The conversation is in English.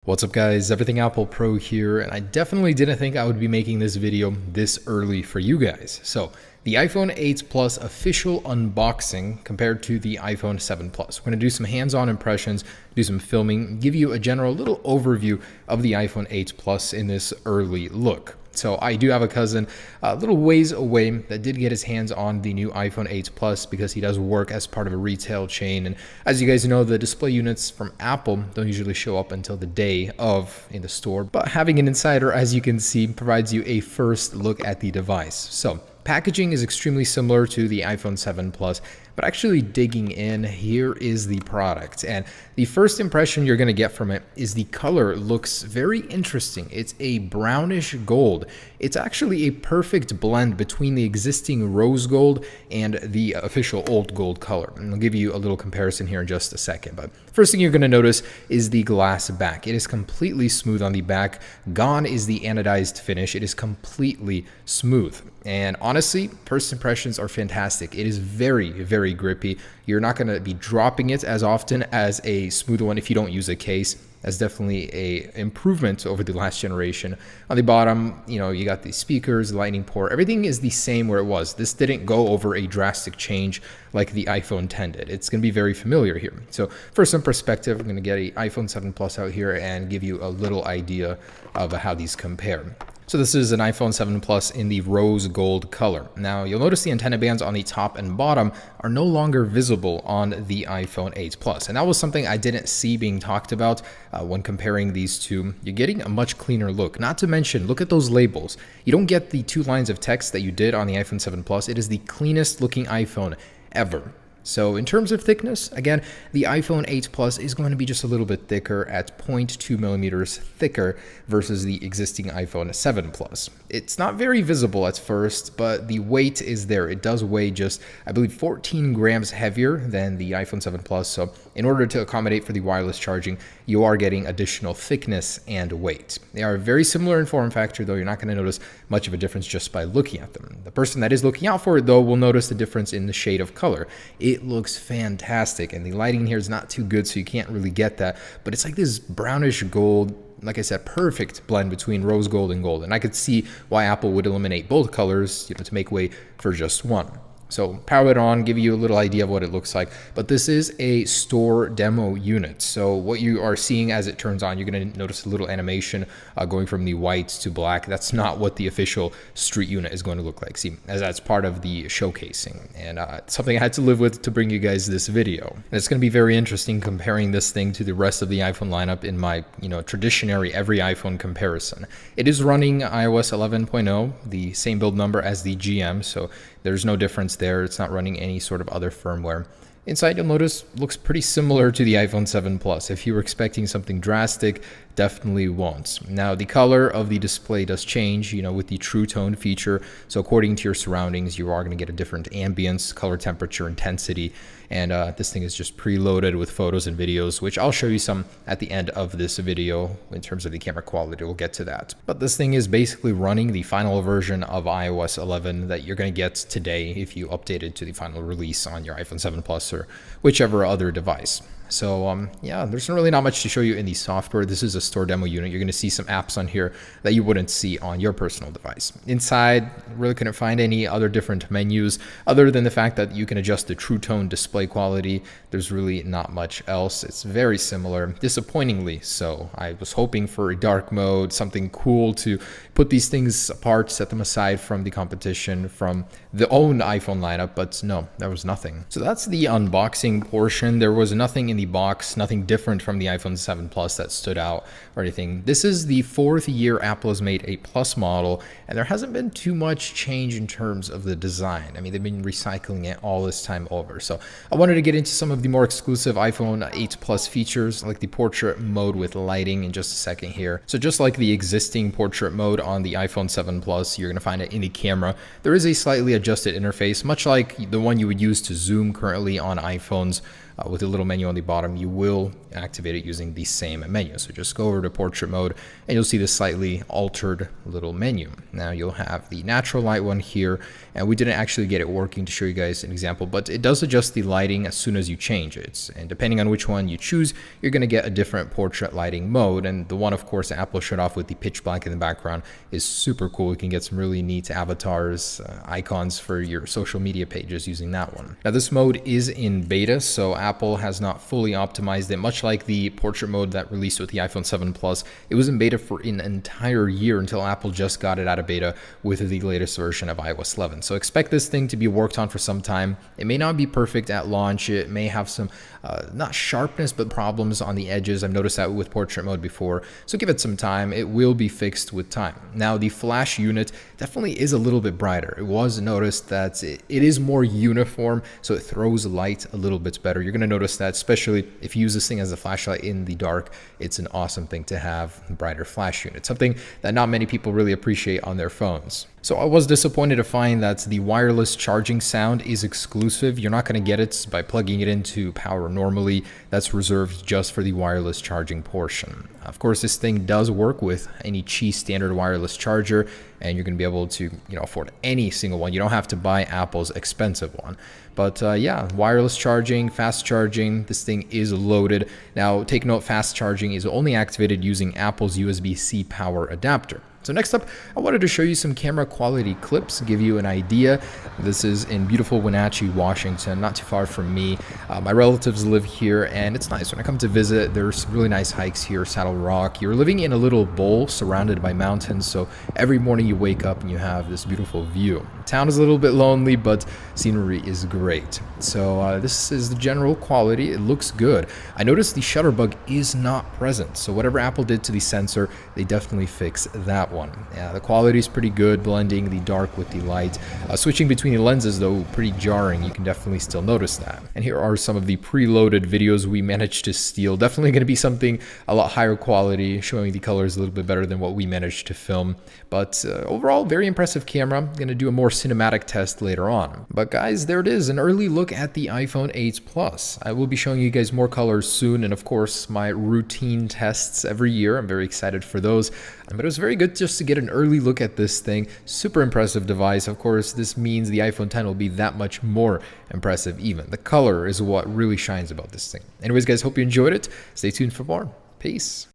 What's up guys, Everything Apple Pro here, and I definitely didn't think I would be making this video this early for you guys. So, the iPhone 8 Plus official unboxing compared to the iPhone 7 Plus. We're going to do some hands-on impressions, do some filming, give you a general little overview of the iPhone 8 Plus in this early look. So I do have a cousin a little ways away that did get his hands on the new iPhone 8 Plus because he does work as part of a retail chain. And as you guys know, the display units from Apple don't usually show up until the day of in the store. But having an insider, as you can see, provides you a first look at the device. So packaging is extremely similar to the iPhone 7 Plus, but actually digging in, here is the product. And the first impression you're gonna get from it is the color looks very interesting. It's a brownish gold. It's actually a perfect blend between the existing rose gold and the official old gold color. And I'll give you a little comparison here in just a second. But first thing you're gonna notice is the glass back. It is completely smooth on the back. Gone is the anodized finish. It is completely smooth. And honestly, first impressions are fantastic. It is very, very grippy. You're not going to be dropping it as often as a smooth one if you don't use a case. That's definitely a improvement over the last generation. On the bottom, you got the speakers, lightning port. Everything is the same where it was. This didn't go over a drastic change like the iPhone 10 did. It's going to be very familiar here. So for some perspective, I'm going to get an iPhone 7 Plus out here and give you a little idea of how these compare. So this is an iPhone 7 Plus in the rose gold color. Now you'll notice the antenna bands on the top and bottom are no longer visible on the iPhone 8 Plus. And that was something I didn't see being talked about when comparing these two. You're getting a much cleaner look. Not to mention, look at those labels. You don't get the two lines of text that you did on the iPhone 7 Plus. It is the cleanest looking iPhone ever. So in terms of thickness, again, the iPhone 8 Plus is going to be just a little bit thicker at 0.2 millimeters thicker versus the existing iPhone 7 Plus. It's not very visible at first, but the weight is there. It does weigh just, I believe, 14 grams heavier than the iPhone 7 Plus. So in order to accommodate for the wireless charging, you are getting additional thickness and weight. They are very similar in form factor, though you're not going to notice much of a difference just by looking at them. The person that is looking out for it, though, will notice the difference in the shade of color. It looks fantastic, and the lighting here is not too good, so you can't really get that, but it's like this brownish gold, like I said, perfect blend between rose gold and gold. And I could see why Apple would eliminate both colors, to make way for just one. So power it on, give you a little idea of what it looks like. But this is a store demo unit. So what you are seeing as it turns on, you're going to notice a little animation going from the white to black. That's not what the official street unit is going to look like. See, as that's part of the showcasing. And something I had to live with to bring you guys this video. And it's going to be very interesting comparing this thing to the rest of the iPhone lineup in my, traditionary every iPhone comparison. It is running iOS 11.0, the same build number as the GM. So there's no difference there. It's not running any sort of other firmware. Inside, you'll notice, looks pretty similar to the iPhone 7 Plus. If you were expecting something drastic, definitely won't. Now, the color of the display does change, with the True Tone feature. So according to your surroundings, you are going to get a different ambience, color, temperature, intensity. And this thing is just preloaded with photos and videos, which I'll show you some at the end of this video in terms of the camera quality. We'll get to that. But this thing is basically running the final version of iOS 11 that you're going to get today if you update it to the final release on your iPhone 7 Plus or whichever other device. So yeah, there's really not much to show you in the software. This is a store demo unit. You're going to see some apps on here that you wouldn't see on your personal device. Inside, really couldn't find any other different menus other than the fact that you can adjust the True Tone display quality. There's really not much else. It's very similar, disappointingly so. I was hoping for a dark mode, something cool to put these things apart, set them aside from the competition, from the own iPhone lineup, but no, there was nothing. So that's the unboxing portion. There was nothing in the box, nothing different from the iPhone 7 Plus that stood out or anything. This is the fourth year Apple has made a Plus model, and there hasn't been too much change in terms of the design. I mean, they've been recycling it all this time over. So I wanted to get into some of the more exclusive iPhone 8 Plus features, like the portrait mode with lighting in just a second here. So just like the existing portrait mode on the iPhone 7 Plus, you're going to find it in the camera. There is a slightly adjusted interface, much like the one you would use to zoom currently on iPhones with the little menu on the bottom, you will activate it using the same menu. So just go over to portrait mode and you'll see this slightly altered little menu. Now you'll have the natural light one here, and we didn't actually get it working to show you guys an example, but it does adjust the lighting as soon as you change it. And depending on which one you choose, you're going to get a different portrait lighting mode. And the one, of course, Apple showed off with the pitch black in the background is super cool. You can get some really neat avatars, icons for your social media pages using that one. Now this mode is in beta, so Apple has not fully optimized it, much like the portrait mode that released with the iPhone 7 Plus. It was in beta for an entire year until Apple just got it out of beta with the latest version of iOS 11. So expect this thing to be worked on for some time. It may not be perfect at launch. It may have some, not sharpness, but problems on the edges. I've noticed that with portrait mode before. So give it some time. It will be fixed with time. Now the flash unit definitely is a little bit brighter. It was noticed that it is more uniform, so it throws light a little bit better. You're going to notice that, especially if you use this thing as a flashlight in the dark. It's an awesome thing to have a brighter flash unit, something that not many people really appreciate on their phones. So I was disappointed to find that the wireless charging sound is exclusive. You're not going to get it by plugging it into power normally. That's reserved just for the wireless charging portion. Of course, this thing does work with any Qi standard wireless charger, and you're going to be able to, afford any single one. You don't have to buy Apple's expensive one. But yeah, wireless charging, fast charging, this thing is loaded. Now, take note, fast charging is only activated using Apple's USB-C power adapter. So next up, I wanted to show you some camera quality clips, give you an idea. This is in beautiful Wenatchee, Washington, not too far from me. My relatives live here, and it's nice. When I come to visit, there's really nice hikes here, Saddle Rock. You're living in a little bowl surrounded by mountains, so every morning you wake up and you have this beautiful view. The town is a little bit lonely, but scenery is great. So this is the general quality. It looks good. I noticed the shutter bug is not present, so whatever Apple did to the sensor, they definitely fixed that one. Yeah, the quality is pretty good, blending the dark with the light. Switching between the lenses, though, pretty jarring. You can definitely still notice that. And here are some of the preloaded videos we managed to steal. Definitely going to be something a lot higher quality, showing the colors a little bit better than what we managed to film. But overall, very impressive camera. I'm going to do a more cinematic test later on. But guys, there it is, an early look at the iPhone 8 Plus. I will be showing you guys more colors soon, and of course, my routine tests every year. I'm very excited for those. But it was very good just to get an early look at this thing. Super impressive device. Of course, this means the iPhone 10 will be that much more impressive even. The color is what really shines about this thing. Anyways, guys, hope you enjoyed it. Stay tuned for more. Peace.